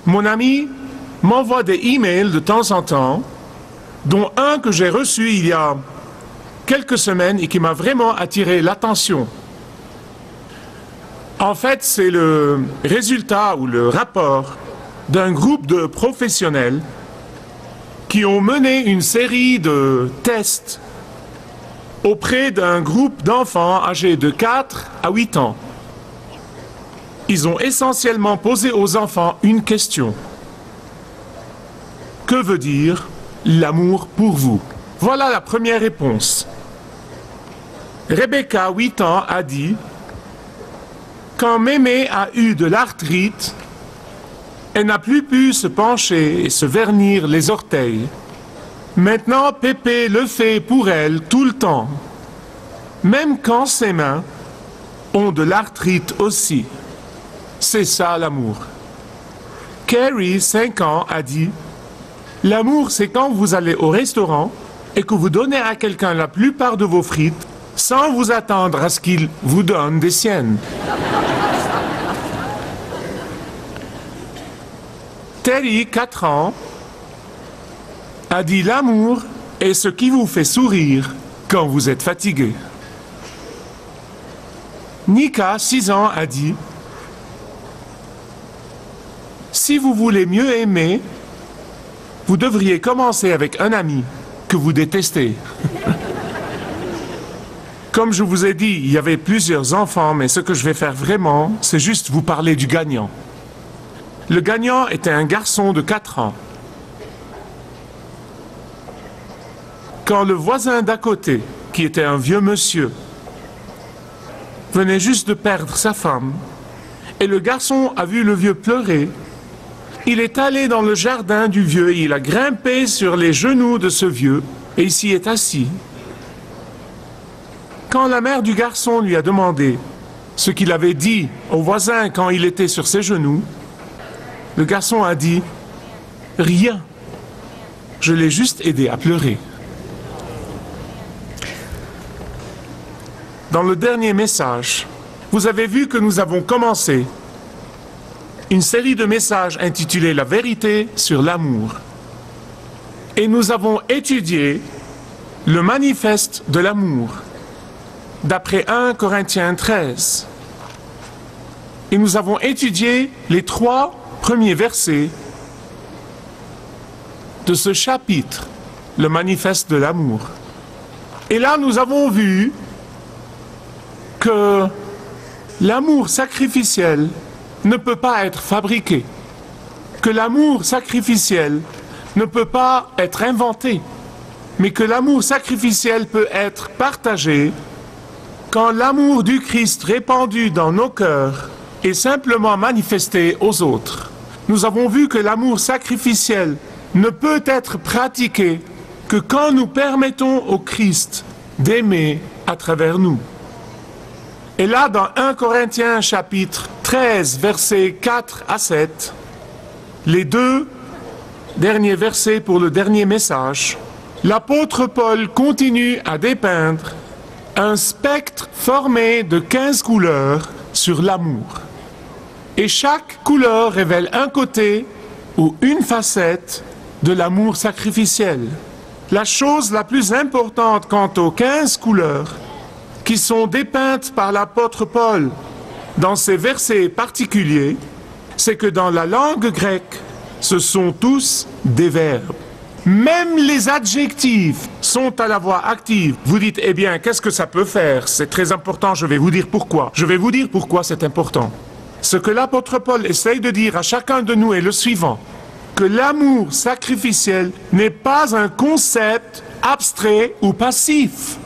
Mon ami m'envoie des emails de temps en temps, dont un que j'ai reçu il y a quelques semaines et qui m'a vraiment attiré l'attention. En fait, c'est le résultat ou le rapport d'un groupe de professionnels qui ont mené une série de tests auprès d'un groupe d'enfants âgés de 4 à 8 ans. Ils ont essentiellement posé aux enfants une question. Que veut dire l'amour pour vous? Voilà la première réponse. Rebecca, 8 ans, a dit « Quand Mémé a eu de l'arthrite, elle n'a plus pu se pencher et se vernir les orteils. Maintenant, Pépé le fait pour elle tout le temps, même quand ses mains ont de l'arthrite aussi. C'est ça l'amour. » Carrie, 5 ans, a dit « L'amour, c'est quand vous allez au restaurant et que vous donnez à quelqu'un la plupart de vos frites sans vous attendre à ce qu'il vous donne des siennes. » Terry, 4 ans, a dit « L'amour est ce qui vous fait sourire quand vous êtes fatigué. » Nika, 6 ans, a dit « Si vous voulez mieux aimer, vous devriez commencer avec un ami que vous détestez. » Comme je vous ai dit, il y avait plusieurs enfants, mais ce que je vais faire vraiment, c'est juste vous parler du gagnant. Le gagnant était un garçon de 4 ans. Quand le voisin d'à côté, qui était un vieux monsieur, venait juste de perdre sa femme, et le garçon a vu le vieux pleurer, il est allé dans le jardin du vieux et il a grimpé sur les genoux de ce vieux et il s'y est assis. Quand la mère du garçon lui a demandé ce qu'il avait dit au voisin quand il était sur ses genoux, le garçon a dit « Rien, je l'ai juste aidé à pleurer. » Dans le dernier message, vous avez vu que nous avons commencé une série de messages intitulés « La vérité sur l'amour ». Et nous avons étudié le manifeste de l'amour, d'après 1 Corinthiens 13. Et nous avons étudié les 3 premiers versets de ce chapitre, le manifeste de l'amour. Et là, nous avons vu que l'amour sacrificiel ne peut pas être fabriqué, que l'amour sacrificiel ne peut pas être inventé, mais que l'amour sacrificiel peut être partagé quand l'amour du Christ répandu dans nos cœurs est simplement manifesté aux autres. Nous avons vu que l'amour sacrificiel ne peut être pratiqué que quand nous permettons au Christ d'aimer à travers nous. Et là, dans 1 Corinthiens chapitre 13, versets 4 à 7, les 2 derniers versets pour le dernier message, l'apôtre Paul continue à dépeindre un spectre formé de 15 couleurs sur l'amour. Et chaque couleur révèle un côté ou une facette de l'amour sacrificiel. La chose la plus importante quant aux 15 couleurs qui sont dépeintes par l'apôtre Paul dans ces versets particuliers, c'est que dans la langue grecque, ce sont tous des verbes. Même les adjectifs sont à la voix active. Vous dites, eh bien, qu'est-ce que ça peut faire? C'est très important, je vais vous dire pourquoi. Je vais vous dire pourquoi c'est important. Ce que l'apôtre Paul essaye de dire à chacun de nous est le suivant, que l'amour sacrificiel n'est pas un concept abstrait ou passif,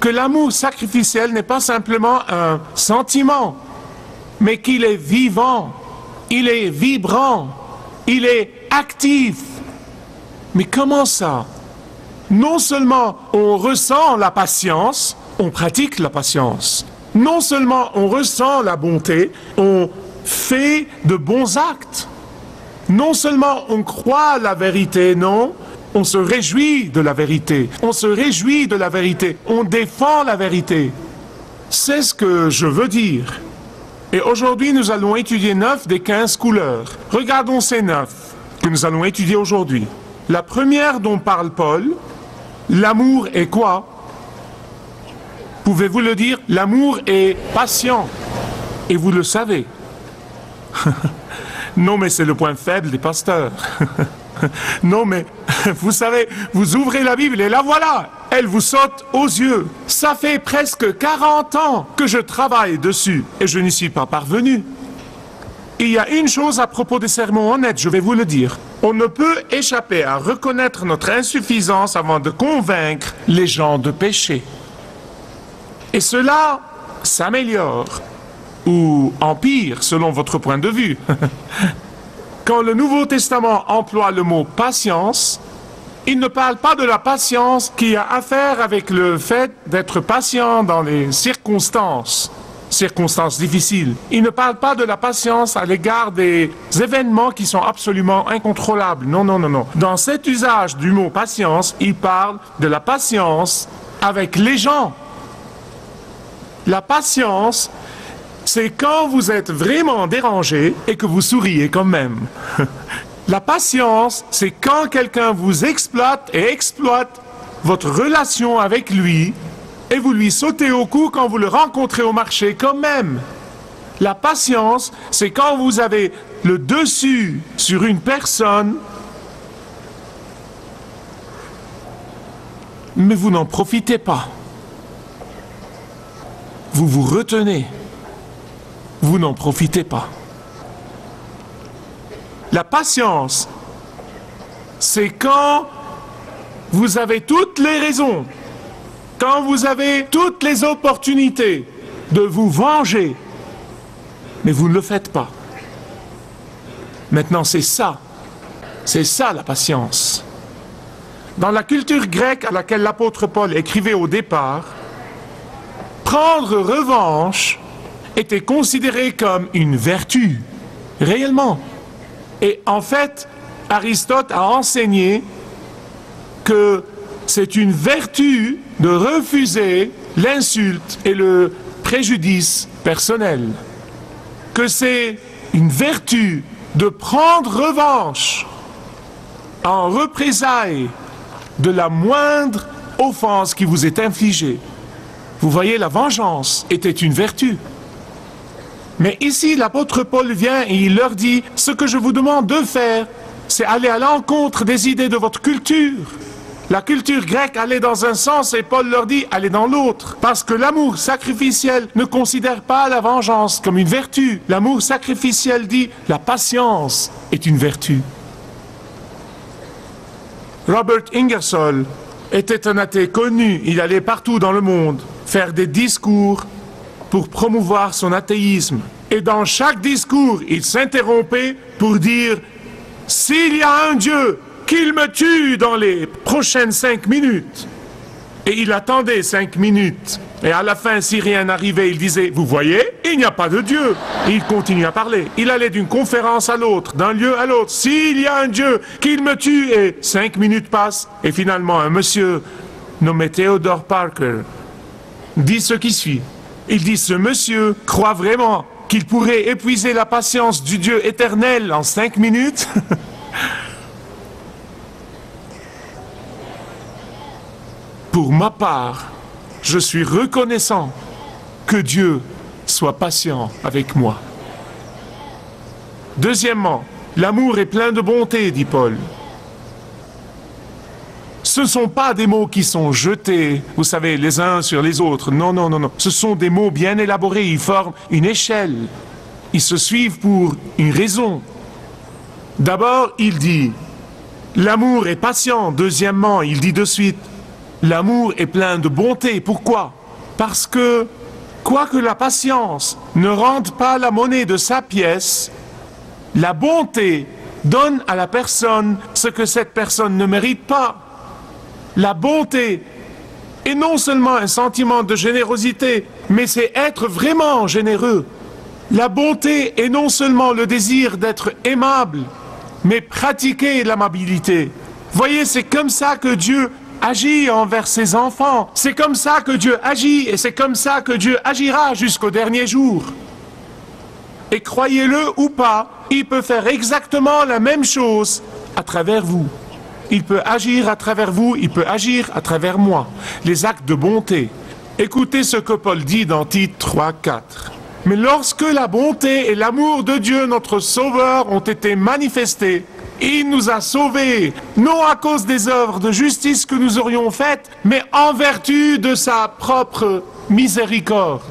que l'amour sacrificiel n'est pas simplement un sentiment, mais qu'il est vivant, il est vibrant, il est actif. Mais comment ça? Non seulement on ressent la patience, on pratique la patience. Non seulement on ressent la bonté, on fait de bons actes. Non seulement on croit la vérité, non, on se réjouit de la vérité. On se réjouit de la vérité. On défend la vérité. C'est ce que je veux dire. Et aujourd'hui, nous allons étudier 9 des 15 couleurs. Regardons ces 9 que nous allons étudier aujourd'hui. La première dont parle Paul, l'amour est quoi? Pouvez-vous le dire? L'amour est patient. Et vous le savez. Non, mais c'est le point faible des pasteurs. Non, mais vous savez, vous ouvrez la Bible et la voilà, elle vous saute aux yeux. Ça fait presque 40 ans que je travaille dessus et je n'y suis pas parvenu. Il y a une chose à propos des sermons honnêtes, je vais vous le dire. On ne peut échapper à reconnaître notre insuffisance avant de convaincre les gens de péché. Et cela s'améliore, ou empire selon votre point de vue. Quand le Nouveau Testament emploie le mot patience, il ne parle pas de la patience qui a affaire avec le fait d'être patient dans les circonstances difficiles. Il ne parle pas de la patience à l'égard des événements qui sont absolument incontrôlables. Non, non, non, non. Dans cet usage du mot patience, il parle de la patience avec les gens. La patience, c'est quand vous êtes vraiment dérangé et que vous souriez quand même. La patience, c'est quand quelqu'un vous exploite et exploite votre relation avec lui et vous lui sautez au cou quand vous le rencontrez au marché quand même. La patience, c'est quand vous avez le dessus sur une personne, mais vous n'en profitez pas. Vous vous retenez. Vous n'en profitez pas. La patience, c'est quand vous avez toutes les raisons, quand vous avez toutes les opportunités de vous venger, mais vous ne le faites pas. Maintenant, c'est ça la patience. Dans la culture grecque à laquelle l'apôtre Paul écrivait au départ, prendre revanche était considéré comme une vertu, réellement. Et en fait, Aristote a enseigné que c'est une vertu de refuser l'insulte et le préjudice personnel. Que c'est une vertu de prendre revanche en représailles de la moindre offense qui vous est infligée. Vous voyez, la vengeance était une vertu. Mais ici, l'apôtre Paul vient et il leur dit, ce que je vous demande de faire, c'est aller à l'encontre des idées de votre culture. La culture grecque allait dans un sens et Paul leur dit, allez dans l'autre. Parce que l'amour sacrificiel ne considère pas la vengeance comme une vertu. L'amour sacrificiel dit, la patience est une vertu. Robert Ingersoll était un athée connu. Il allait partout dans le monde faire des discours pour promouvoir son athéisme. Et dans chaque discours, il s'interrompait pour dire « S'il y a un Dieu, qu'il me tue dans les prochaines 5 minutes !» Et il attendait 5 minutes. Et à la fin, si rien n'arrivait, il disait « Vous voyez, il n'y a pas de Dieu !» Et il continue à parler. Il allait d'une conférence à l'autre, d'un lieu à l'autre. « S'il y a un Dieu, qu'il me tue !» Et 5 minutes passent. Et finalement, un monsieur nommé Theodore Parker dit ce qui suit. Il dit, ce monsieur croit vraiment qu'il pourrait épuiser la patience du Dieu éternel en 5 minutes? Pour ma part, je suis reconnaissant que Dieu soit patient avec moi. Deuxièmement, l'amour est plein de bonté, dit Paul. Ce ne sont pas des mots qui sont jetés, vous savez, les uns sur les autres. Non, non, non, non. Ce sont des mots bien élaborés. Ils forment une échelle. Ils se suivent pour une raison. D'abord, il dit, l'amour est patient. Deuxièmement, il dit de suite, l'amour est plein de bonté. Pourquoi? Parce que, quoique la patience ne rende pas la monnaie de sa pièce, la bonté donne à la personne ce que cette personne ne mérite pas. La bonté est non seulement un sentiment de générosité, mais c'est être vraiment généreux. La bonté est non seulement le désir d'être aimable, mais pratiquer l'amabilité. Voyez, c'est comme ça que Dieu agit envers ses enfants. C'est comme ça que Dieu agit et c'est comme ça que Dieu agira jusqu'au dernier jour. Et croyez-le ou pas, il peut faire exactement la même chose à travers vous. Il peut agir à travers vous, il peut agir à travers moi. Les actes de bonté. Écoutez ce que Paul dit dans Tite 3, 4. Mais lorsque la bonté et l'amour de Dieu, notre Sauveur, ont été manifestés, il nous a sauvés, non à cause des œuvres de justice que nous aurions faites, mais en vertu de sa propre miséricorde.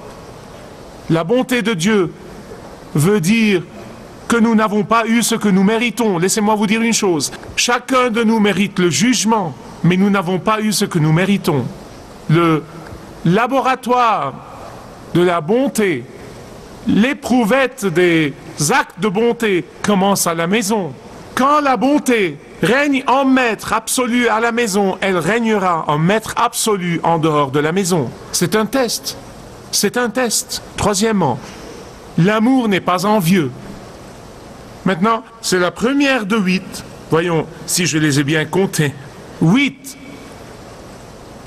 La bonté de Dieu veut dire que nous n'avons pas eu ce que nous méritons. Laissez-moi vous dire une chose. Chacun de nous mérite le jugement, mais nous n'avons pas eu ce que nous méritons. Le laboratoire de la bonté, l'éprouvette des actes de bonté commence à la maison. Quand la bonté règne en maître absolu à la maison, elle régnera en maître absolu en dehors de la maison. C'est un test. C'est un test. Troisièmement, l'amour n'est pas envieux. Maintenant, c'est la première de 8. Voyons si je les ai bien comptés. 8.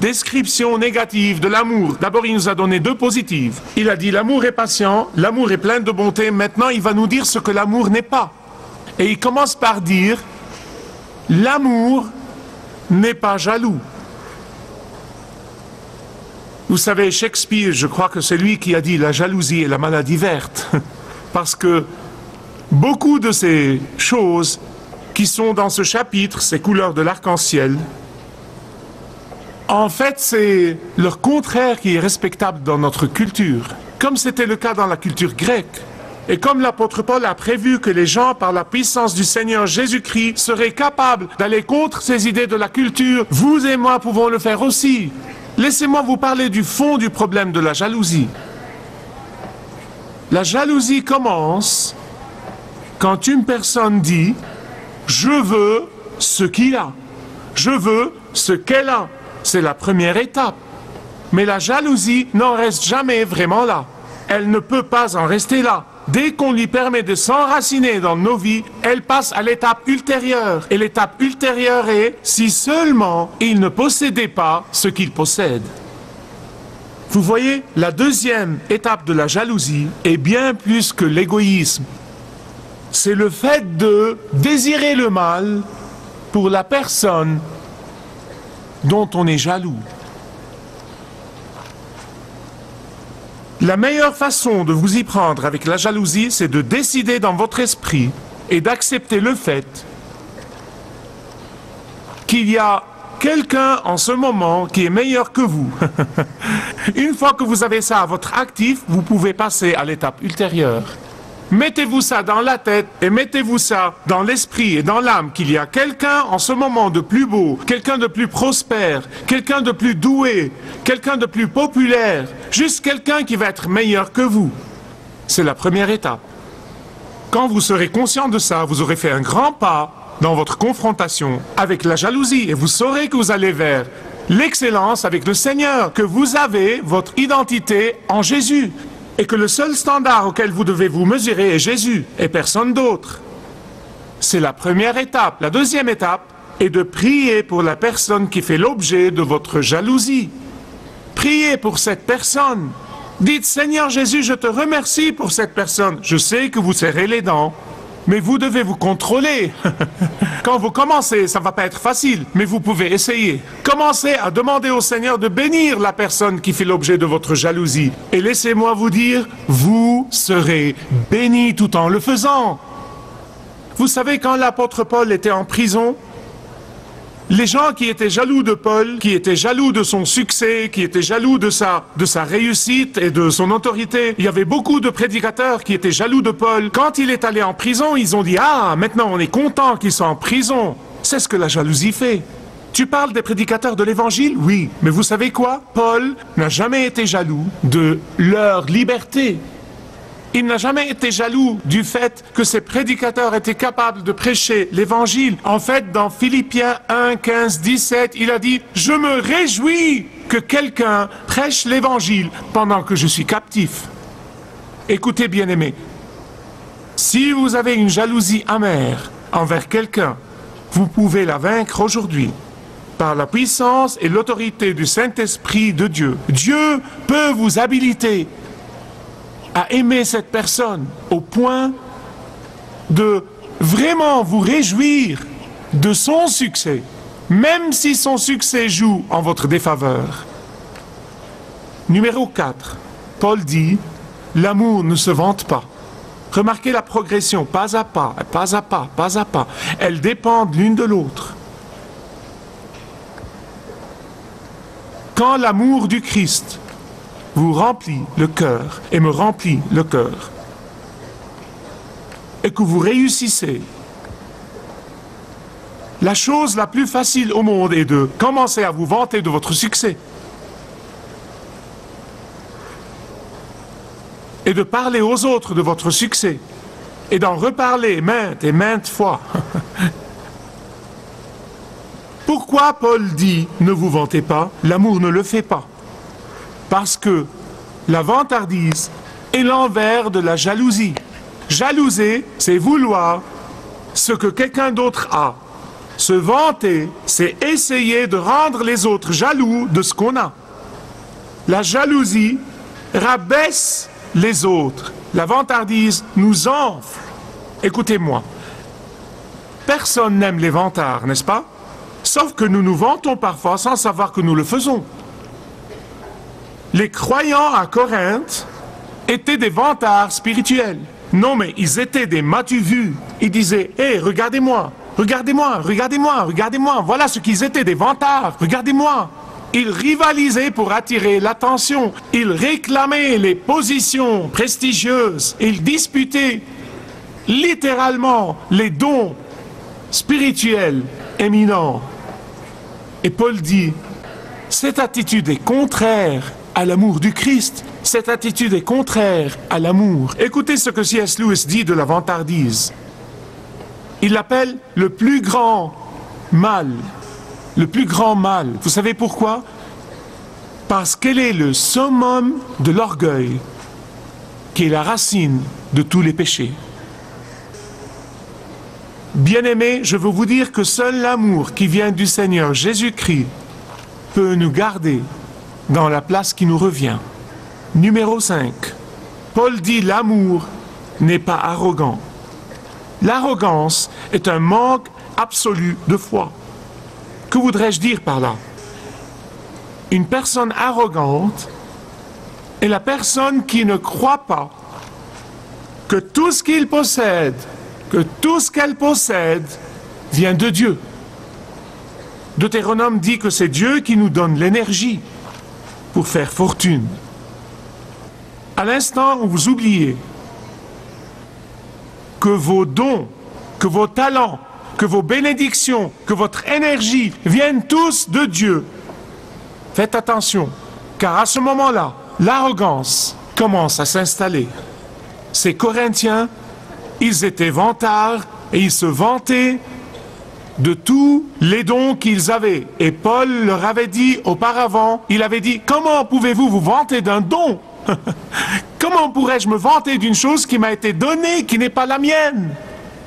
Description négative de l'amour. D'abord, il nous a donné 2 positives. Il a dit l'amour est patient, l'amour est plein de bonté. Maintenant, il va nous dire ce que l'amour n'est pas. Et il commence par dire l'amour n'est pas jaloux. Vous savez, Shakespeare, je crois que c'est lui qui a dit la jalousie est la maladie verte. Parce que beaucoup de ces choses qui sont dans ce chapitre, ces couleurs de l'arc-en-ciel, en fait, c'est leur contraire qui est respectable dans notre culture, comme c'était le cas dans la culture grecque. Et comme l'apôtre Paul a prévu que les gens, par la puissance du Seigneur Jésus-Christ, seraient capables d'aller contre ces idées de la culture, vous et moi pouvons le faire aussi. Laissez-moi vous parler du fond du problème de la jalousie. La jalousie commence quand une personne dit « Je veux ce qu'il a. Je veux ce qu'elle a. » C'est la première étape. Mais la jalousie n'en reste jamais vraiment là. Elle ne peut pas en rester là. Dès qu'on lui permet de s'enraciner dans nos vies, elle passe à l'étape ultérieure. Et l'étape ultérieure est si seulement il ne possédait pas ce qu'il possède. Vous voyez, la deuxième étape de la jalousie est bien plus que l'égoïsme. C'est le fait de désirer le mal pour la personne dont on est jaloux. La meilleure façon de vous y prendre avec la jalousie, c'est de décider dans votre esprit et d'accepter le fait qu'il y a quelqu'un en ce moment qui est meilleur que vous. Une fois que vous avez ça à votre actif, vous pouvez passer à l'étape ultérieure. Mettez-vous ça dans la tête et mettez-vous ça dans l'esprit et dans l'âme qu'il y a quelqu'un en ce moment de plus beau, quelqu'un de plus prospère, quelqu'un de plus doué, quelqu'un de plus populaire, juste quelqu'un qui va être meilleur que vous. C'est la première étape. Quand vous serez conscient de ça, vous aurez fait un grand pas dans votre confrontation avec la jalousie et vous saurez que vous allez vers l'excellence avec le Seigneur, que vous avez votre identité en Jésus. Et que le seul standard auquel vous devez vous mesurer est Jésus et personne d'autre. C'est la première étape. La deuxième étape est de prier pour la personne qui fait l'objet de votre jalousie. Priez pour cette personne. Dites, Seigneur Jésus, je te remercie pour cette personne. Je sais que vous serrez les dents, mais vous devez vous contrôler. Quand vous commencez, ça ne va pas être facile, mais vous pouvez essayer. Commencez à demander au Seigneur de bénir la personne qui fait l'objet de votre jalousie. Et laissez-moi vous dire, vous serez bénis tout en le faisant. Vous savez, quand l'apôtre Paul était en prison, les gens qui étaient jaloux de Paul, qui étaient jaloux de son succès, qui étaient jaloux de sa réussite et de son autorité, il y avait beaucoup de prédicateurs qui étaient jaloux de Paul. Quand il est allé en prison, ils ont dit « Ah, maintenant on est content qu'il soit en prison ». C'est ce que la jalousie fait. Tu parles des prédicateurs de l'Évangile? Oui. Mais vous savez quoi? Paul n'a jamais été jaloux de leur liberté. Il n'a jamais été jaloux du fait que ces prédicateurs étaient capables de prêcher l'Évangile. En fait, dans Philippiens 1, 15, 17, il a dit « Je me réjouis que quelqu'un prêche l'Évangile pendant que je suis captif. » Écoutez, bien-aimés, si vous avez une jalousie amère envers quelqu'un, vous pouvez la vaincre aujourd'hui par la puissance et l'autorité du Saint-Esprit de Dieu. Dieu peut vous habiliter à aimer cette personne au point de vraiment vous réjouir de son succès, même si son succès joue en votre défaveur. Numéro 4, Paul dit, l'amour ne se vante pas. Remarquez la progression, pas à pas, pas à pas, pas à pas. Elles dépendent l'une de l'autre. Quand l'amour du Christ vous remplit le cœur et me remplit le cœur, et que vous réussissez, la chose la plus facile au monde est de commencer à vous vanter de votre succès et de parler aux autres de votre succès et d'en reparler maintes et maintes fois. Pourquoi Paul dit « ne vous vantez pas », l'amour ne le fait pas? Parce que la vantardise est l'envers de la jalousie. Jalouser, c'est vouloir ce que quelqu'un d'autre a. Se vanter, c'est essayer de rendre les autres jaloux de ce qu'on a. La jalousie rabaisse les autres. La vantardise nous enfle. Écoutez-moi, personne n'aime les vantards, n'est-ce pas? Sauf que nous nous vantons parfois sans savoir que nous le faisons. Les croyants à Corinthe étaient des vantards spirituels. Non, mais ils étaient des m'as-tu-vu. Ils disaient, « Hé, regardez-moi, regardez-moi, regardez-moi, regardez-moi. Voilà ce qu'ils étaient, des vantards. Regardez-moi. » Ils rivalisaient pour attirer l'attention. Ils réclamaient les positions prestigieuses. Ils disputaient littéralement les dons spirituels éminents. Et Paul dit, cette attitude est contraire à l'amour du Christ. Cette attitude est contraire à l'amour. Écoutez ce que C.S. Lewis dit de la vantardise. Il l'appelle le plus grand mal. Le plus grand mal. Vous savez pourquoi? Parce qu'elle est le summum de l'orgueil, qui est la racine de tous les péchés. Bien-aimés, je veux vous dire que seul l'amour qui vient du Seigneur Jésus-Christ peut nous garder dans la place qui nous revient. Numéro 5. Paul dit l'amour n'est pas arrogant. L'arrogance est un manque absolu de foi. Que voudrais-je dire par là? Une personne arrogante est la personne qui ne croit pas que tout ce qu'il possède, que tout ce qu'elle possède vient de Dieu. Deutéronome dit que c'est Dieu qui nous donne l'énergie pour faire fortune. À l'instant où vous oubliez que vos dons, que vos talents, que vos bénédictions, que votre énergie viennent tous de Dieu, faites attention, car à ce moment-là, l'arrogance commence à s'installer. Ces Corinthiens, ils étaient vantards et ils se vantaient de tous les dons qu'ils avaient. Et Paul leur avait dit auparavant, il avait dit, comment pouvez-vous vous vanter d'un don? Comment pourrais-je me vanter d'une chose qui m'a été donnée, qui n'est pas la mienne?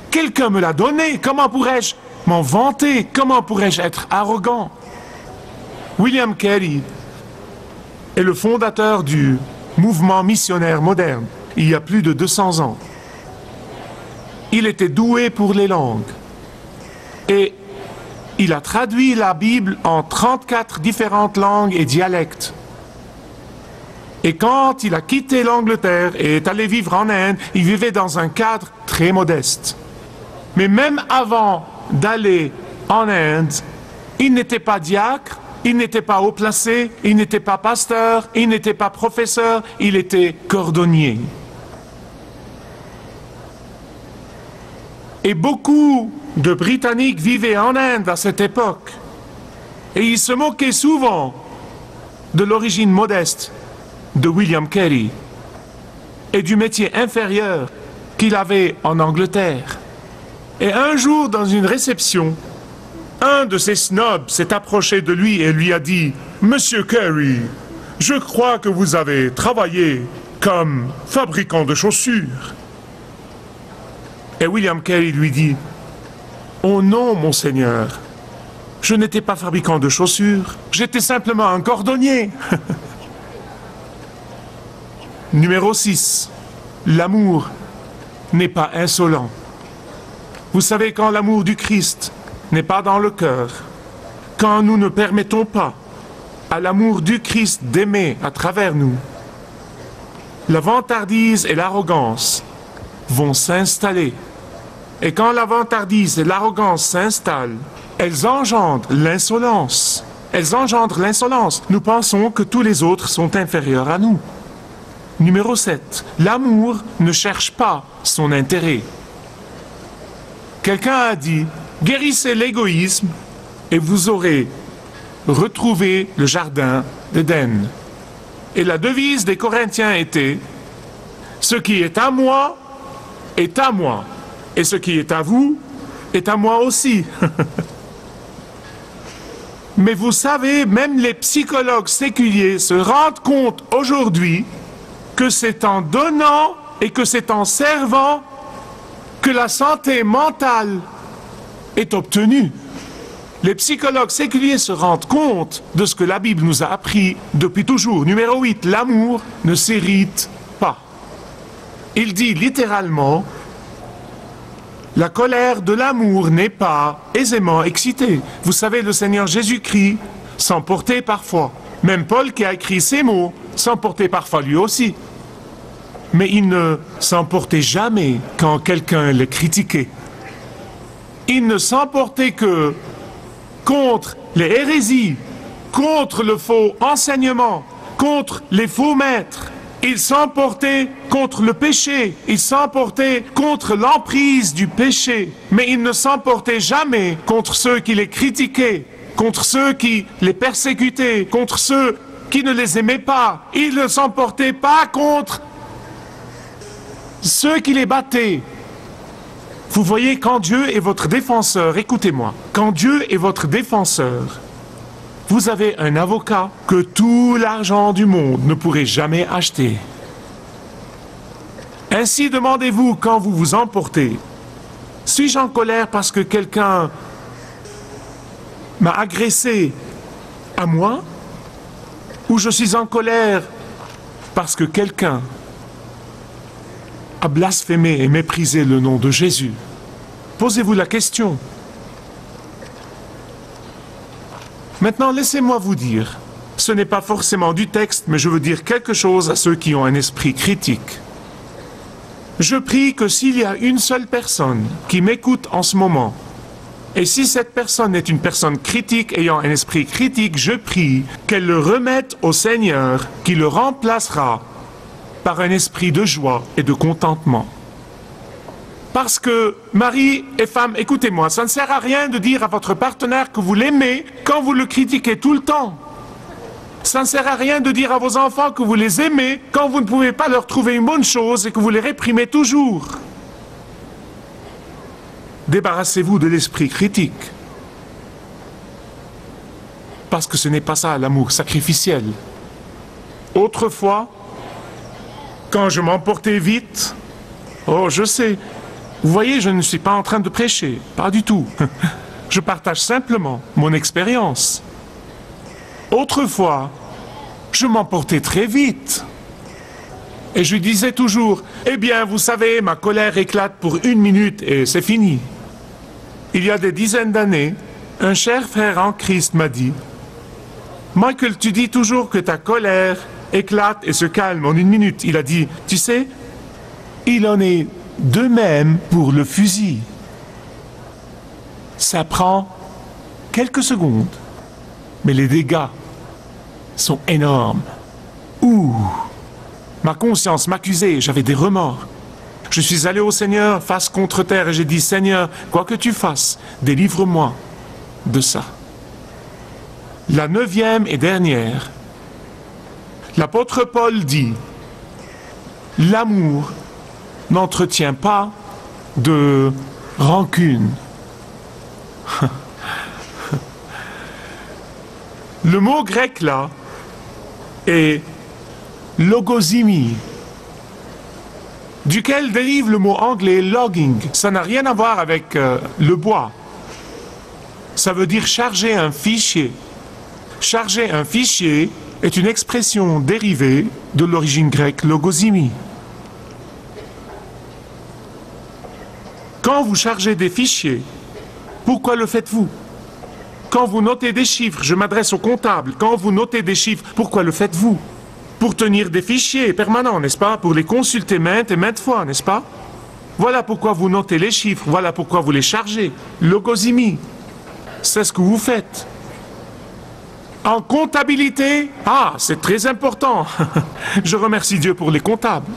Quelqu'un me l'a donnée, comment pourrais-je m'en vanter? Comment pourrais-je être arrogant? William Carey est le fondateur du mouvement missionnaire moderne, il y a plus de 200 ans. Il était doué pour les langues. Et il a traduit la Bible en 34 différentes langues et dialectes. Et quand il a quitté l'Angleterre et est allé vivre en Inde, il vivait dans un cadre très modeste. Mais même avant d'aller en Inde, il n'était pas diacre, il n'était pas haut placé, il n'était pas pasteur, il n'était pas professeur, il était cordonnier. Et beaucoup de Britanniques vivaient en Inde à cette époque. Et ils se moquaient souvent de l'origine modeste de William Carey et du métier inférieur qu'il avait en Angleterre. Et un jour, dans une réception, un de ces snobs s'est approché de lui et lui a dit « Monsieur Carey, je crois que vous avez travaillé comme fabricant de chaussures. » Et William Carey lui dit « Oh non, monseigneur, je n'étais pas fabricant de chaussures, j'étais simplement un cordonnier. » Numéro 6. L'amour n'est pas insolent. Vous savez, quand l'amour du Christ n'est pas dans le cœur, quand nous ne permettons pas à l'amour du Christ d'aimer à travers nous, la vantardise et l'arrogance vont s'installer. Et quand la vantardise et l'arrogance s'installent, elles engendrent l'insolence. Elles engendrent l'insolence. Nous pensons que tous les autres sont inférieurs à nous. Numéro 7. L'amour ne cherche pas son intérêt. Quelqu'un a dit, guérissez l'égoïsme et vous aurez retrouvé le jardin d'Éden. Et la devise des Corinthiens était, ce qui est à moi est à moi, et ce qui est à vous est à moi aussi. Mais vous savez, même les psychologues séculiers se rendent compte aujourd'hui que c'est en donnant et que c'est en servant que la santé mentale est obtenue. Les psychologues séculiers se rendent compte de ce que la Bible nous a appris depuis toujours. Numéro 8, l'amour ne s'irrite pas. Il dit littéralement, la colère de l'amour n'est pas aisément excitée. Vous savez, le Seigneur Jésus-Christ s'emportait parfois. Même Paul qui a écrit ces mots s'emportait parfois lui aussi. Mais il ne s'emportait jamais quand quelqu'un le critiquait. Il ne s'emportait que contre les hérésies, contre le faux enseignement, contre les faux maîtres. Il s'emportait contre le péché, il s'emportait contre l'emprise du péché, mais il ne s'emportait jamais contre ceux qui les critiquaient, contre ceux qui les persécutaient, contre ceux qui ne les aimaient pas. Il ne s'emportait pas contre ceux qui les battaient. Vous voyez, quand Dieu est votre défenseur, écoutez-moi, quand Dieu est votre défenseur, vous avez un avocat que tout l'argent du monde ne pourrait jamais acheter. Ainsi, demandez-vous quand vous vous emportez, suis-je en colère parce que quelqu'un m'a agressé à moi, ou je suis en colère parce que quelqu'un a blasphémé et méprisé le nom de Jésus? Posez-vous la question. Maintenant, laissez-moi vous dire, ce n'est pas forcément du texte, mais je veux dire quelque chose à ceux qui ont un esprit critique. Je prie que s'il y a une seule personne qui m'écoute en ce moment, et si cette personne est une personne critique ayant un esprit critique, je prie qu'elle le remette au Seigneur, qui le remplacera par un esprit de joie et de contentement. Parce que, mari et femme, écoutez-moi, ça ne sert à rien de dire à votre partenaire que vous l'aimez quand vous le critiquez tout le temps. Ça ne sert à rien de dire à vos enfants que vous les aimez quand vous ne pouvez pas leur trouver une bonne chose et que vous les réprimez toujours. Débarrassez-vous de l'esprit critique. Parce que ce n'est pas ça l'amour sacrificiel. Autrefois, quand je m'emportais vite, oh, je sais, vous voyez, je ne suis pas en train de prêcher, pas du tout. Je partage simplement mon expérience. Autrefois, je m'emportais très vite. Et je disais toujours, eh bien, vous savez, ma colère éclate pour 1 minute et c'est fini. Il y a des dizaines d'années, un cher frère en Christ m'a dit, Michael, tu dis toujours que ta colère éclate et se calme en 1 minute. Il a dit, tu sais, il en est de même pour le fusil. Ça prend quelques secondes, mais les dégâts sont énormes. Ouh! Ma conscience m'accusait, j'avais des remords. Je suis allé au Seigneur face contre terre et j'ai dit, Seigneur, quoi que tu fasses, délivre-moi de ça. La 9e et dernière, l'apôtre Paul dit, l'amour n'entretient pas de rancune. Le mot grec là est logosimi, duquel dérive le mot anglais logging. Ça n'a rien à voir avec le bois. Ça veut dire charger un fichier. Charger un fichier est une expression dérivée de l'origine grecque logosimi. Quand vous chargez des fichiers, pourquoi le faites-vous? Quand vous notez des chiffres, je m'adresse au comptable, quand vous notez des chiffres, pourquoi le faites-vous? Pour tenir des fichiers permanents, n'est-ce pas? Pour les consulter maintes et maintes fois, n'est-ce pas? Voilà pourquoi vous notez les chiffres, voilà pourquoi vous les chargez. Logosimi, c'est ce que vous faites. En comptabilité, c'est très important. Je remercie Dieu pour les comptables.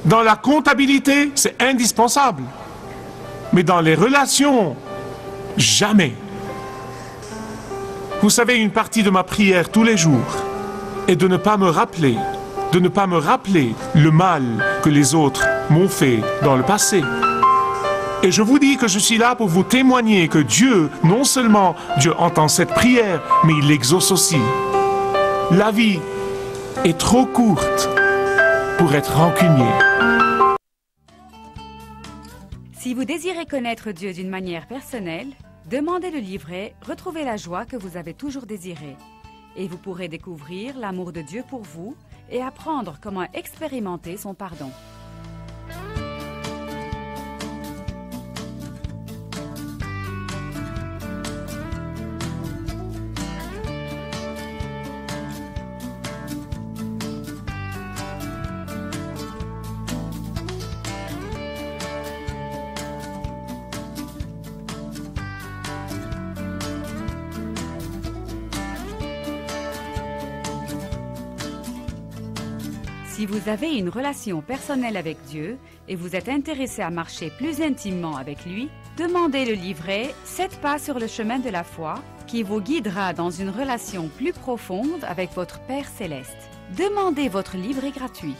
Dans la comptabilité, c'est indispensable. Mais dans les relations, jamais. Vous savez, une partie de ma prière tous les jours est de ne pas me rappeler le mal que les autres m'ont fait dans le passé. Et je vous dis que je suis là pour vous témoigner que Dieu, non seulement Dieu entend cette prière, mais il l'exauce aussi. La vie est trop courte pour être rancunier. Si vous désirez connaître Dieu d'une manière personnelle, demandez le livret « Retrouvez la joie que vous avez toujours désirée » et vous pourrez découvrir l'amour de Dieu pour vous et apprendre comment expérimenter son pardon. Si vous avez une relation personnelle avec Dieu et vous êtes intéressé à marcher plus intimement avec lui, demandez le livret « 7 pas sur le chemin de la foi » qui vous guidera dans une relation plus profonde avec votre Père Céleste. Demandez votre livret gratuit.